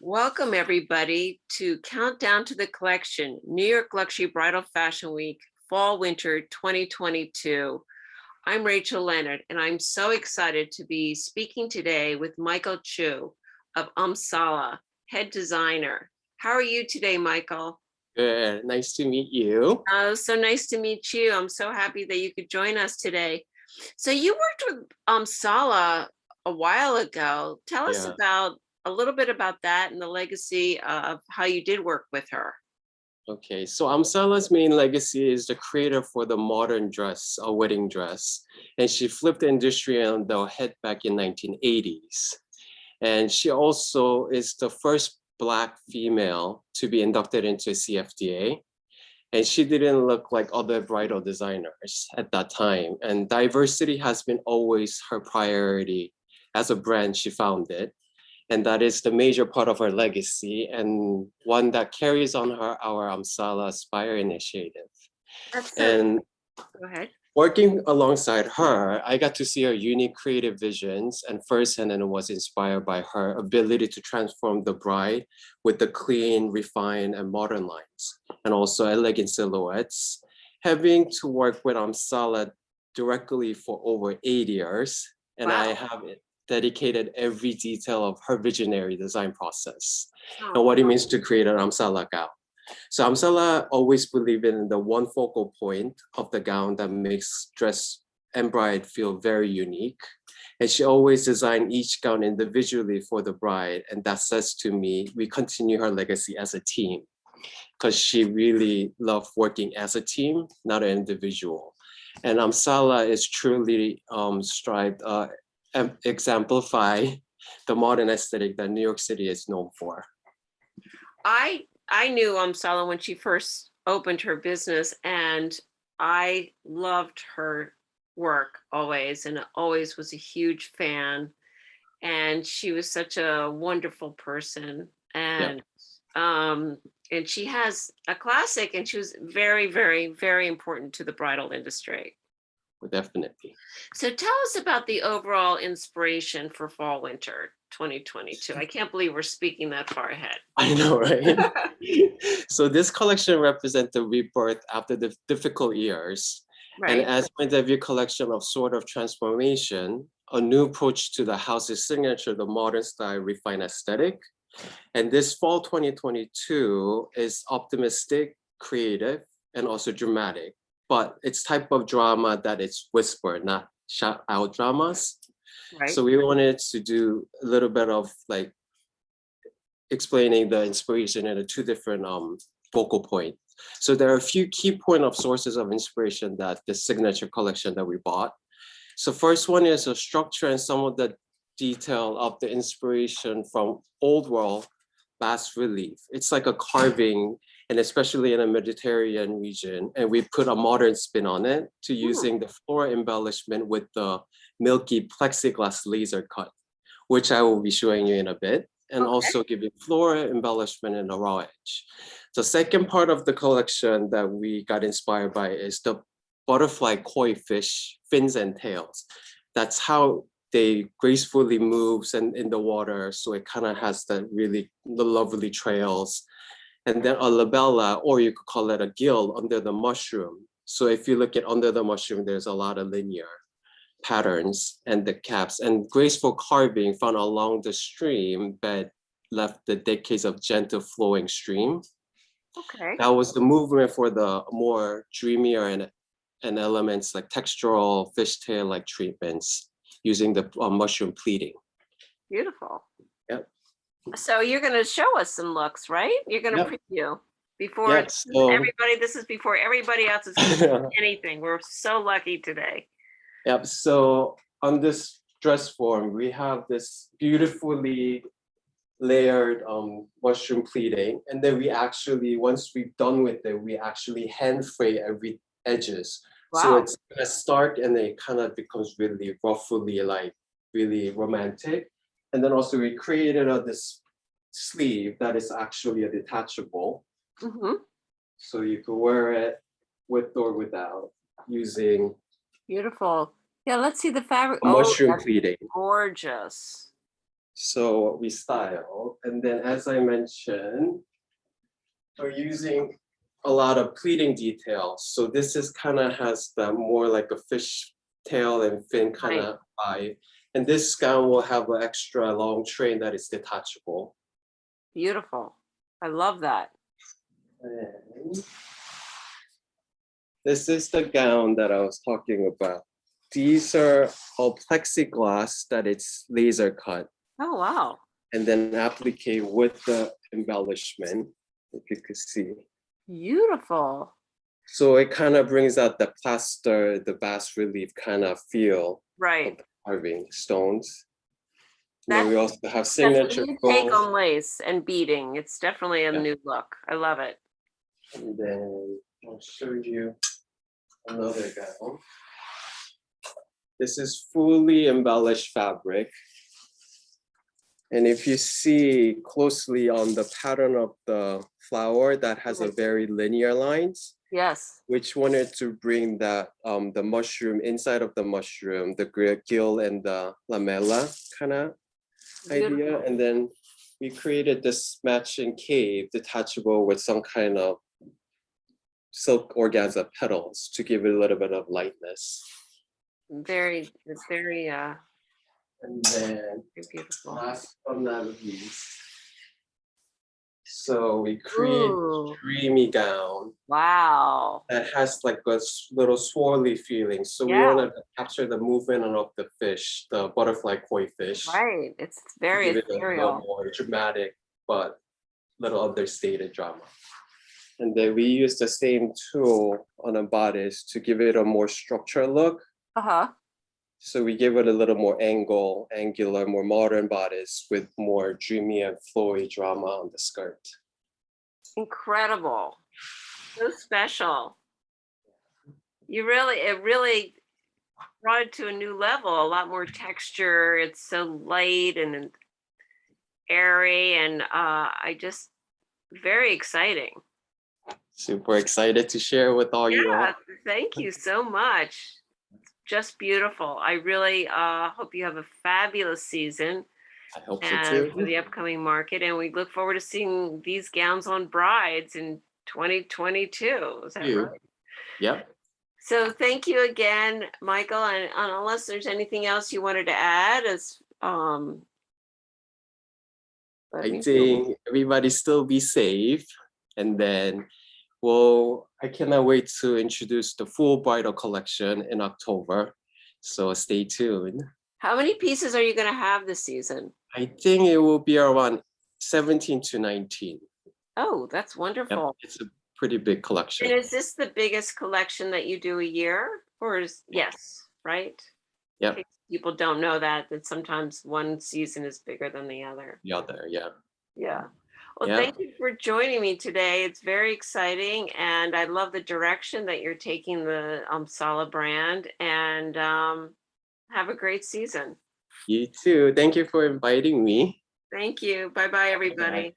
Welcome, everybody, to Countdown to the Collection, New York Luxury Bridal Fashion Week, Fall Winter 2022. I'm Rachel Leonard, and I'm so excited to be speaking today with Michael Cho of Amsale, head designer. How are you today, Michael? Good. Nice to meet you. Oh, so nice to meet you. I'm so happy that you could join us today. So you worked with Amsale a while ago. Tell us Yeah. about a little bit about that and the legacy of how you did work with her. Okay. So Amsala's main legacy is the creator for the modern dress, a wedding dress. And she flipped the industry on the head back in 1980s. And she also is the first Black female to be inducted into CFDA. And she didn't look like other bridal designers at that time. And diversity has been always her priority as a brand she founded. And that is the major part of her legacy and one that carries on our Amsala Aspire initiative. That's so, And go ahead. working alongside her, I got to see her unique creative visions and firsthand and was inspired by her ability to transform the bride with the clean, refined, and modern lines, and also elegant silhouettes. Having to work with Amsala directly for over 8 years, and I Wow. have dedicated every detail of her visionary design process and Oh, what it means to create an Amsala gown. So Amsala always believed in the one focal point of the gown that makes dress and bride feel very unique. And she always designed each gown individually for the bride. And that says to me, we continue her legacy as a team because she really loved working as a team, not an individual. And Amsala is truly strived, exemplify the modern aesthetic that New York City is known for. I knew Sala when she first opened her business, and I loved her work always, and always was a huge fan. And she was such a wonderful person, Yeah, and she has a classic, and she was very, very, very important to the bridal industry. definitely. So tell us about the overall inspiration for fall winter 2022. I can't believe we're speaking that far ahead. I know, right? So this collection represents the rebirth after the difficult years. And Right. as my debut collection of sort of transformation, a new approach to the house's signature, the modern style refined aesthetic. And this fall 2022 is optimistic, creative, and also dramatic. But it's type of drama that it's whispered, not shout out dramas. Right. So we wanted to do a little bit of like explaining the inspiration in a two different focal points. So there are a few key point of sources of inspiration that the signature collection that we bought. So first one is a structure and some of the detail of the inspiration from old world bas relief. It's like a carving, and especially in a Mediterranean region, and we put a modern spin on it to Hmm, using the floral embellishment with the milky plexiglass laser cut, which I will be showing you in a bit, and okay. also giving floral embellishment in the raw edge. The second part of the collection that we got inspired by is the butterfly koi fish, fins and tails. That's how they gracefully moves and in the water. So it kind of has the lovely trails. And then a labella, or you could call it a gill under the mushroom. So if you look at under the mushroom, there's a lot of linear patterns and the caps and graceful carving found along the stream bed left the decades of gentle flowing stream. Okay. That was the movement for the more dreamier and elements like textural fishtail like treatments using the mushroom pleating. Beautiful. Yep. So you're going to show us some looks, right? You're going to Yep. preview before Yep. So everybody. This is before everybody else is going to see anything. We're so lucky today. yep. So on this dress form, we have this beautifully layered mushroom pleating, and then we actually, once we've done with it, we actually hand fray every edges. So Wow. it's kind of stark and then it kind of becomes really roughly like really romantic. And then also we created this sleeve that is actually a detachable. Hmm. So you could wear it with or without using Beautiful. Yeah, let's see the fabric. a Oh, mushroom that's pleating. gorgeous. So we style, and then as I mentioned, we're using a lot of pleating details. So this is kind of has the more like a fish tail and fin kind of eye. And this gown will have an extra long train that is detachable. Beautiful. I love that. And this is the gown that I was talking about. These are all plexiglass that it's laser cut Oh, wow. and then applique with the embellishment, if you could see. Beautiful. So it kind of brings out the plaster, the bas relief kind of feel of Right. the carving stones. And then we That's also have that's a signature new take gold. on lace and beading. It's definitely a Yeah. new look. I love it. And then I'll show you another gown. This is fully embellished fabric. And if you see closely on the pattern of the flower, that has a very linear lines, Yes. which wanted to bring that the mushroom inside of the mushroom, the gill and the lamella kind of idea. Beautiful. And then we created this matching cave detachable with some kind of silk organza petals to give it a little bit of lightness. Very, it's very And then beautiful. last but not least, so we create Ooh, dreamy gown wow. that has like a little swirly feeling. So we Yeah, want to capture the movement of the fish, the butterfly koi fish, right. It's to very give it a little ethereal. more dramatic, but little understated drama. And then we use the same tool on a bodice to give it a more structured look. Uh-huh. So we give it a little more angular, more modern bodice with more dreamy and flowy drama on the skirt. Incredible. So special. It really brought it to a new level, a lot more texture. It's so light and airy and I just very exciting. Super excited to share with all you all. Yeah, thank you so much. Just beautiful. I really hope you have a fabulous season I hope so and for too. the upcoming market. And we look forward to seeing these gowns on brides in 2022. Is that You. right? Yep. So thank you again, Michael. And unless there's anything else you wanted to add, as let I me know. think everybody still be safe. And then, well, I cannot wait to introduce the full bridal collection in October. So stay tuned. How many pieces are you going to have this season? I think it will be around 17 to 19. Oh, that's Yep, wonderful. it's a pretty big And collection. is this the biggest collection that you do a year? Or is yes, right? In Yep, case people don't know that sometimes one season is bigger than the other. the other, yeah. Yeah. Well, Yeah, thank you for joining me today. It's very exciting, and I love the direction that you're taking the Amsale brand. And have a great season. you too. Thank you for inviting me. Thank you. Bye bye, everybody.